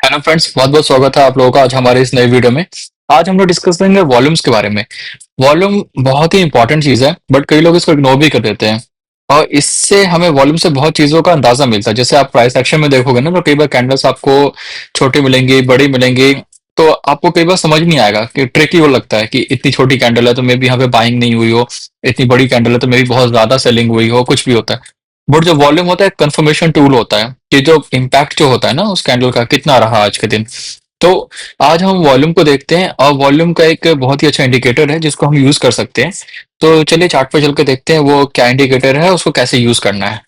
Hello friends, बहुत बहुत स्वागत है आप लोगों का आज हमारे इस नए वीडियो में। आज हम लोग डिस्कस करेंगे वॉल्यूम्स के बारे में। वॉल्यूम बहुत ही इंपॉर्टेंट चीज है, बट कई लोग इसको इग्नोर भी कर देते हैं। और इससे हमें वॉल्यूम से बहुत चीजों का अंदाजा मिलता है। जैसे आप प्राइस एक्शन में देखोगे ना, तो कई बार कैंडल्स आपको छोटी मिलेंगी, बड़ी मिलेंगी। तो आपको कई बार समझ नहीं आएगा कि ट्रिकी वो लगता है कि इतनी छोटी कैंडल है तो मे बी यहाँ पे बाइंग नहीं हुई हो, इतनी बड़ी कैंडल है तो मे बी बहुत ज्यादा सेलिंग हुई हो, कुछ भी होता है। बट जो वॉल्यूम होता है, कंफर्मेशन टूल होता है कि जो इम्पैक्ट जो होता है ना उस कैंडल का कितना रहा आज के दिन। तो आज हम वॉल्यूम को देखते हैं, और वॉल्यूम का एक बहुत ही अच्छा इंडिकेटर है जिसको हम यूज कर सकते हैं। तो चलिए चार्ट पे चल के देखते हैं वो क्या इंडिकेटर है, उसको कैसे यूज करना है।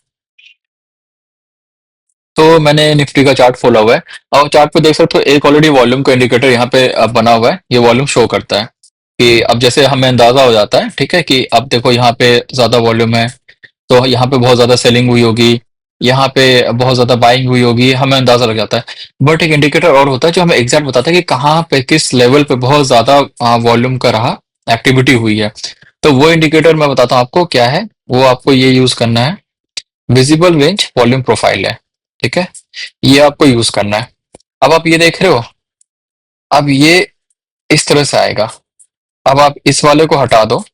तो मैंने निफ्टी का चार्ट खोला हुआ है, और चार्ट पे देख सकते हो एक ऑलरेडी वॉल्यूम का इंडिकेटर यहाँ पे बना हुआ है। ये वॉल्यूम शो करता है कि अब जैसे हमें अंदाजा हो जाता है, ठीक है, कि अब देखो यहाँ पे ज्यादा वॉल्यूम है, तो यहाँ पे बहुत ज्यादा सेलिंग हुई होगी, यहाँ पे बहुत ज्यादा बाइंग हुई होगी, हमें अंदाजा लग जाता है। बट एक इंडिकेटर और होता है जो हमें एग्जैक्ट बताता है कि कहाँ पे किस लेवल पे बहुत ज्यादा वॉल्यूम का रहा, एक्टिविटी हुई है। तो वो इंडिकेटर मैं बताता हूँ आपको क्या है। वो आपको ये यूज करना है, विजिबल रेंज वॉल्यूम प्रोफाइल है, ठीक है। ये आपको यूज करना है। अब आप ये देख रहे हो, अब ये इस तरह से आएगा। अब आप इस वाले को हटा दो,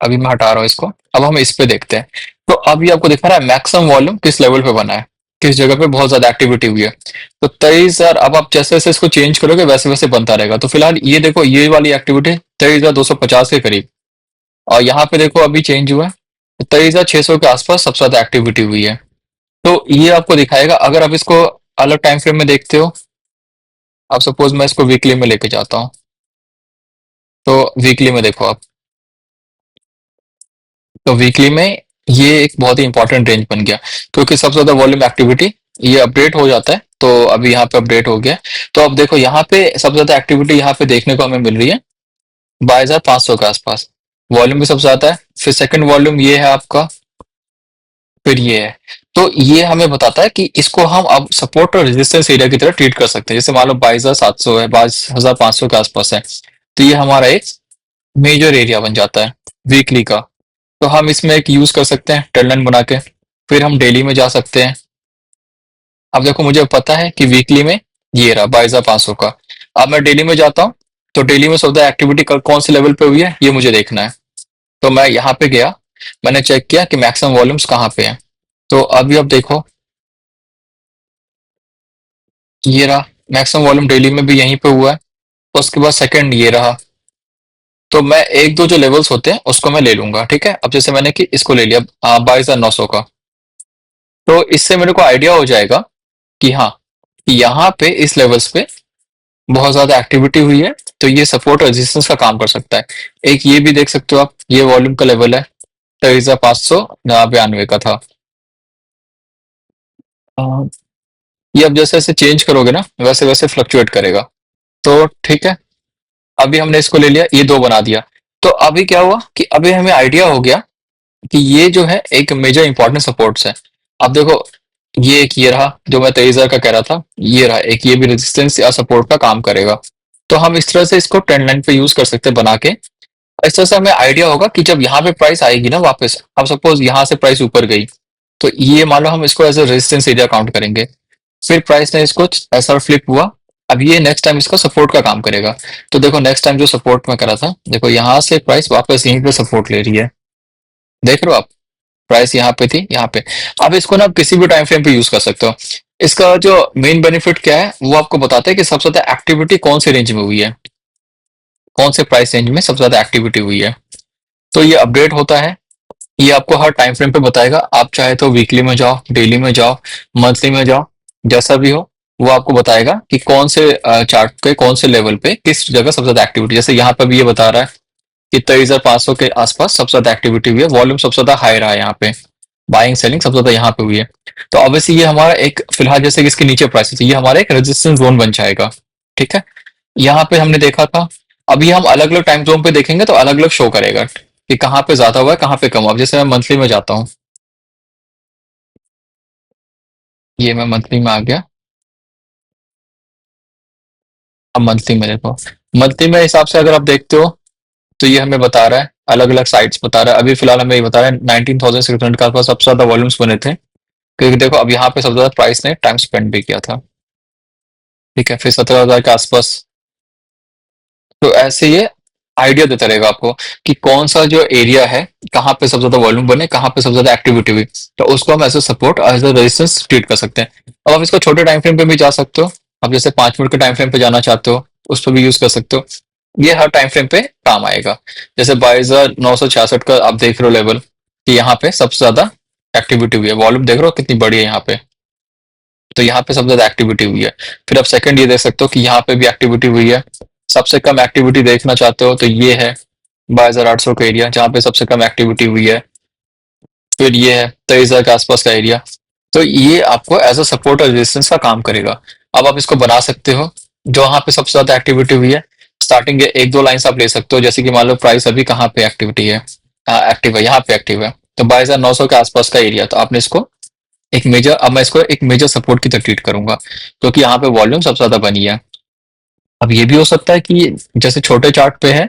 अभी मैं हटा रहा हूँ इसको। अब हम इस पे देखते हैं। तो अभी आपको दिखा रहा है मैक्सिमम वॉल्यूम किस लेवल पे बना है, किस जगह पे बहुत ज्यादा एक्टिविटी हुई है। तो 23,000, अब आप जैसे जैसे इसको चेंज करोगे वैसे वैसे बनता रहेगा। तो फिलहाल ये देखो, ये वाली एक्टिविटी 23,250 के करीब, और यहाँ पे देखो अभी चेंज हुआ है, 23,600 के आसपास सबसे ज्यादा एक्टिविटी हुई है। तो ये आपको दिखाएगा। अगर आप इसको अलग टाइम फ्रेम में देखते हो, आप सपोज मैं इसको वीकली में लेके जाता हूँ, तो वीकली में देखो आप। तो वीकली में ये एक बहुत ही इंपॉर्टेंट रेंज बन गया, क्योंकि सबसे ज्यादा वॉल्यूम एक्टिविटी ये अपडेट हो जाता है। तो अभी यहाँ पे अपडेट हो गया। तो अब देखो यहाँ पे सबसे ज्यादा एक्टिविटी यहाँ पे देखने को हमें मिल रही है 22,500 के आसपास। वॉल्यूम भी सबसे ज्यादा है, फिर सेकंड वॉल्यूम ये है आपका, फिर ये है। तो ये हमें बताता है कि इसको हम अब सपोर्ट और रेजिस्टेंस एरिया की तरह ट्रीट कर सकते हैं। जैसे मान लो 22,700 है, 22,500 के आसपास है, तो ये हमारा एक मेजर एरिया बन जाता है वीकली का। तो हम इसमें एक यूज कर सकते हैं ट्रेंड लाइन बना के। फिर हम डेली में जा सकते हैं। अब देखो मुझे पता है कि वीकली में ये रहा 22,500 का। अब मैं डेली में जाता हूँ, तो डेली में सौदा एक्टिविटी कौन से लेवल पे हुई है ये मुझे देखना है। तो मैं यहाँ पे गया, मैंने चेक किया कि मैक्सिमम वॉल्यूम्स कहाँ पे हैं। तो अभी अब देखो, ये रहा मैक्सिमम वॉल्यूम डेली में भी यहीं पे हुआ है। तो उसके बाद सेकंड ये रहा। तो मैं एक दो जो लेवल्स होते हैं उसको मैं ले लूंगा, ठीक है। अब जैसे मैंने कि इसको ले लिया 22,900 का। तो इससे मेरे को आइडिया हो जाएगा कि हाँ, यहाँ पे इस लेवल्स पे बहुत ज्यादा एक्टिविटी हुई है, तो ये सपोर्ट और रेजिस्टेंस का काम कर सकता है। एक ये भी देख सकते हो आप, ये वॉल्यूम का लेवल है 23,592 का था। अ, ये अब जैसे जैसे चेंज करोगे ना वैसे वैसे फ्लक्चुएट करेगा। तो ठीक है, अभी हमने इसको ले लिया, ये दो बना दिया। तो अभी क्या हुआ कि अभी हमें आइडिया हो गया कि ये जो है एक मेजर इंपॉर्टेंट सपोर्ट्स है। अब देखो, ये एक ये रहा जो मैं 23,000 का कह रहा था, ये रहा एक, ये भी रेजिस्टेंस या सपोर्ट का काम करेगा। तो हम इस तरह से इसको ट्रेंड लाइन पे यूज कर सकते हैं बना के। इस तरह से हमें आइडिया होगा कि जब यहाँ पे प्राइस आएगी ना वापस, अब सपोज यहाँ से प्राइस ऊपर गई, तो ये मान लो हम इसको as a resistance area count करेंगे। फिर प्राइस ने इसको ऐसा फ्लिप हुआ, अब ये नेक्स्ट टाइम इसका सपोर्ट का काम करेगा। तो देखो नेक्स्ट टाइम जो सपोर्ट में करा था, देखो यहाँ से प्राइस वापस यहीं पे सपोर्ट ले रही है। देख रहे हो आप, प्राइस यहाँ पे थी, यहाँ पे। अब इसको ना आप किसी भी टाइम फ्रेम पे यूज कर सकते हो। इसका जो मेन बेनिफिट क्या है वो आपको बताते हैं कि सबसे ज्यादा एक्टिविटी कौन से रेंज में हुई है, कौन से प्राइस रेंज में सबसे ज्यादा एक्टिविटी हुई है। तो ये अपडेट होता है, ये आपको हर टाइम फ्रेम पे बताएगा। आप चाहे तो वीकली में जाओ, डेली में जाओ, मंथली में जाओ, जैसा भी हो वो आपको बताएगा कि कौन से चार्ट के कौन से लेवल पे किस जगह सबसे ज्यादा एक्टिविटी। जैसे यहाँ पे भी ये बता रहा है कि 23,500 के आसपास सबसे ज्यादा एक्टिविटी हुई है, वॉल्यूम सबसे ज्यादा हाई रहा है यहाँ पे, बाइंग सेलिंग सबसे ज्यादा यहाँ पे हुई है। तो ऑब्वियसली ये हमारा एक, फिलहाल जैसे कि इसके नीचे प्राइस है, ये हमारा एक रेजिस्टेंस जोन बन जाएगा, ठीक है। यहाँ पे हमने देखा था। अभी हम अलग अलग टाइम जोन पे देखेंगे तो अलग अलग शो करेगा कि कहाँ पे ज्यादा हुआ है, कहाँ पे कम हुआ। अब जैसे मैं मंथली में जाता हूँ, ये मैं मंथली में आ गया। अब मंथली में देखो, मंथली में हिसाब से अगर आप देखते हो, तो ये हमें बता रहा है, अलग अलग साइट्स बता रहा है। अभी फिलहाल हमें ये बता रहा है 19,600 के आसपास सबसे ज्यादा वॉल्यूम्स बने थे, क्योंकि देखो अब यहाँ पे सबसे ज्यादा प्राइस ने टाइम स्पेंड भी किया था। ठीक है, फिर 17,000 के आसपास। तो ऐसे ये आइडिया देता रहेगा आपको कि कौन सा जो एरिया है, कहाँ पे सबसे ज्यादा वॉल्यूम बने, कहाँ पे सबसे ज्यादा एक्टिविटी हुई। तो उसको हम ऐसे support as a resistance treat कर सकते हैं। अब आप इसको छोटे टाइम फ्रेम पे भी जा सकते हो। आप जैसे 5 मिनट के टाइम फ्रेम पे जाना चाहते हो, उस पर भी यूज कर सकते हो। ये हर टाइम फ्रेम पे काम आएगा। जैसे 22,966 का आप देख रहे हो लेवल, कि यहाँ पे सबसे ज्यादा एक्टिविटी हुई है, वॉल्यूम देख रहे हो कितनी बड़ी है यहाँ पे। तो यहाँ पे सबसे ज्यादा एक्टिविटी हुई है। फिर आप सेकंड ये देख सकते हो कि यहाँ पे भी एक्टिविटी हुई है। सबसे कम एक्टिविटी देखना चाहते हो तो ये है 22,800 का एरिया जहाँ पे सबसे कम एक्टिविटी हुई है। फिर ये है 23,000 के आसपास का एरिया। तो ये आपको एज अ सपोर्ट और रेजिस्टेंस का काम करेगा। अब आप इसको बना सकते हो जो यहाँ पे सबसे ज्यादा एक्टिविटी हुई है। स्टार्टिंग के एक दो लाइन्स आप ले सकते हो, जैसे कि मान लो प्राइस अभी कहाँ पे एक्टिविटी है, एक्टिव है, यहाँ पे एक्टिव है। तो 22,900 के आसपास का एरिया, तो आपने इसको एक मेजर, अब मैं इसको एक मेजर सपोर्ट की तरह ट्रीट करूंगा, क्योंकि यहाँ पे वॉल्यूम सबसे ज्यादा बनी है। अब ये भी हो सकता है कि जैसे छोटे चार्ट पे है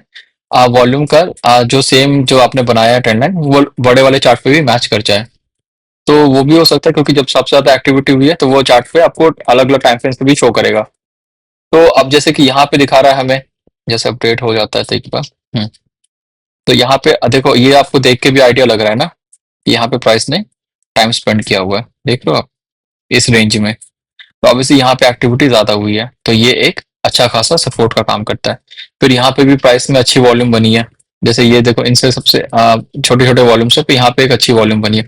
वॉल्यूम का जो सेम जो आपने बनाया है ट्रेंड लाइन, वो बड़े वाले चार्ट पे भी मैच कर जाए। तो वो भी हो सकता है, क्योंकि जब सबसे ज्यादा एक्टिविटी हुई है तो वो चार्ट पे आपको अलग अलग टाइम फ्रेम्स पे भी शो करेगा। तो अब जैसे कि यहाँ पे दिखा रहा है हमें, जैसे अपडेट हो जाता है तो एक बार। तो यहाँ पे देखो, ये आपको देख के भी आइडिया लग रहा है ना कि यहाँ पे प्राइस ने टाइम स्पेंड किया हुआ है, देख लो आप, इस रेंज में। तो ऑब्वियसली यहाँ पे एक्टिविटी ज्यादा हुई है, तो ये एक अच्छा खासा सपोर्ट का काम करता है। फिर यहाँ पे भी प्राइस में अच्छी वॉल्यूम बनी है। जैसे ये देखो, इनसे सबसे छोटे छोटे वॉल्यूम से पे यहाँ पे एक अच्छी वॉल्यूम बनी है।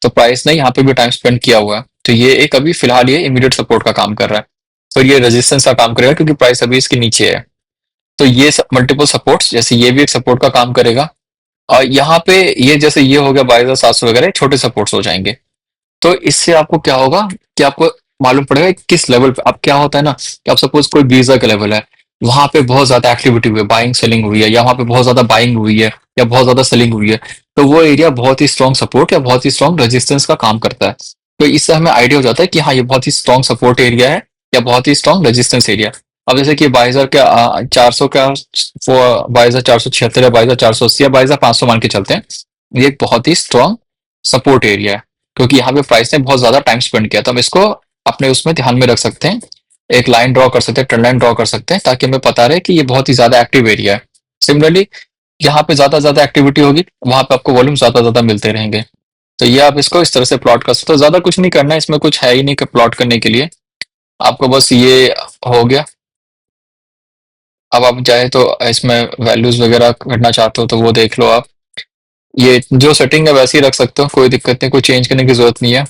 तो प्राइस ने यहाँ पे भी टाइम स्पेंड किया हुआ है, तो ये एक अभी फिलहाल ये इमीडिएट सपोर्ट का काम कर रहा है। फिर ये रेजिस्टेंस का काम करेगा, क्योंकि प्राइस अभी इसके नीचे है। तो ये मल्टीपल सपोर्ट्स, जैसे ये भी एक सपोर्ट का काम करेगा। और यहाँ पे ये जैसे ये हो गया 22,700 वगैरह, छोटे सपोर्ट्स हो जाएंगे। तो इससे आपको क्या होगा कि आपको मालूम पड़ेगा कि किस लेवल पे, अब क्या होता है ना कि आप सपोज कोई 20,000 का लेवल है, वहां पे बहुत ज्यादा एक्टिविटी हुई है, बाइंग सेलिंग हुई है, या वहां पे बहुत ज्यादा बाइंग हुई है, या बहुत ज्यादा सेलिंग हुई है। तो वो एरिया बहुत ही स्ट्रॉन्ग सपोर्ट या बहुत ही स्ट्रॉन्ग रेजिस्टेंस का काम करता है। तो इससे हमें आइडिया हो जाता है कि हाँ, ये बहुत ही स्ट्रॉन्ग सपोर्ट एरिया है या बहुत ही स्ट्रॉन्ग रेजिस्टेंस एरिया। अब जैसे कि 22,000 का 400 का, 22,476 या 22,480 या 22,500 मान के चलते हैं, ये एक बहुत ही स्ट्रॉन्ग सपोर्ट एरिया है, क्योंकि यहाँ पे प्राइस ने बहुत ज्यादा टाइम स्पेंड किया। तो हम इसको अपने उसमें ध्यान में रख सकते हैं, एक लाइन ड्रॉ कर सकते हैं, ट्रेंड लाइन ड्रॉ कर सकते हैं, ताकि हमें पता रहे कि ये बहुत ही ज्यादा एक्टिव एरिया है। सिमिलरली यहाँ पे ज्यादा एक्टिविटी होगी, वहां पे आपको वॉल्यूम ज्यादा मिलते रहेंगे। तो ये आप इसको इस तरह से प्लॉट कर सकते हो। ज्यादा कुछ नहीं करना है, इसमें कुछ है ही नहीं कि प्लॉट करने के लिए। आपको बस ये हो गया। अब आप चाहे तो इसमें वैल्यूज वगैरह करना चाहते हो तो वो देख लो आप। ये जो सेटिंग है वैसे ही रख सकते हो, कोई दिक्कत नहीं, कोई चेंज करने की जरूरत नहीं है।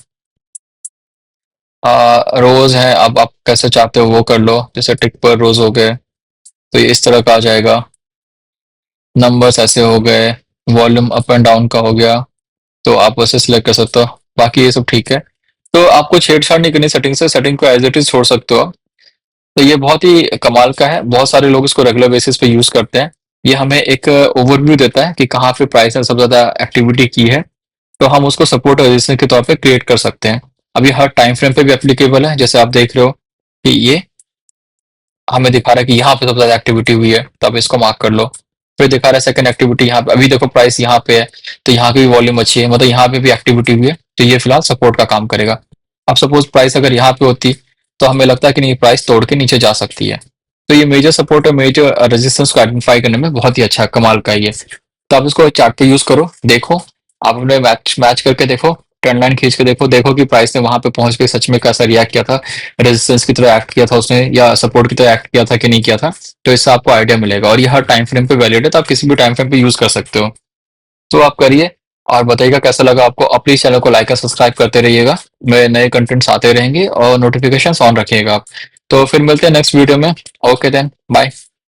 रोज हैं, अब आप कैसे चाहते हो वो कर लो, जैसे टिक पर रोज हो गए तो ये इस तरह का आ जाएगा। नंबर्स ऐसे हो गए, वॉल्यूम अप एंड डाउन का हो गया, तो आप वैसे सिलेक्ट कर सकते हो। बाकी ये सब ठीक है। तो आपको छेड़छाड़ नहीं करनी सेटिंग से, सेटिंग को एज इट इज छोड़ सकते हो आप। तो ये बहुत ही कमाल का है, बहुत सारे लोग इसको रेगुलर बेसिस पे यूज करते हैं। ये हमें एक ओवरव्यू देता है कि कहाँ पे प्राइस ने सबसे ज्यादा एक्टिविटी की है, तो हम उसको सपोर्ट और रेजिस्टेंस के तौर पे क्रिएट कर सकते हैं। अब ये हर टाइम फ्रेम पे भी एप्लीकेबल है, जैसे आप देख रहे हो कि ये हमें दिखा रहा है कि यहाँ पे सबसे ज्यादा एक्टिविटी हुई है, तो आप इसको मार्क कर लो। फिर दिखा रहा है सेकंड एक्टिविटी यहाँ पे, अभी देखो प्राइस यहाँ पे है, तो यहाँ की भी वॉल्यूम अच्छी है, मतलब यहाँ पे भी एक्टिविटी हुई है, तो ये फिलहाल सपोर्ट का काम करेगा। अब सपोज प्राइस अगर यहाँ पे होती, तो हमें लगता है कि नहीं, प्राइस तोड़ के नीचे जा सकती है। तो ये मेजर सपोर्ट और मेजर रेजिस्टेंस को आइडेंटिफाई करने में बहुत ही अच्छा कमाल का है ये। तो आप इसको चार्ट पे यूज करो, देखो, आप अपने मैच मैच करके देखो, ट्रेंड लाइन खींच के देखो, देखो कि प्राइस ने वहां पे पहुंच के सच में कैसा रिएक्ट किया था, रेजिस्टेंस की तरह एक्ट किया था उसने या सपोर्ट की तरह एक्ट किया था कि नहीं किया था। तो इससे आपको आइडिया मिलेगा, और ये हर टाइम फ्रेम पे वैलिड है, तो आप किसी भी टाइम फ्रेम पे यूज कर सकते हो। तो आप करिए और बताइएगा कैसा लगा आपको। और प्लीज चैनल को लाइक और सब्सक्राइब करते रहिएगा, मेरे नए कंटेंट्स आते रहेंगे, और नोटिफिकेशन ऑन रखिएगा आप। तो फिर मिलते हैं नेक्स्ट वीडियो में। Okay then, bye.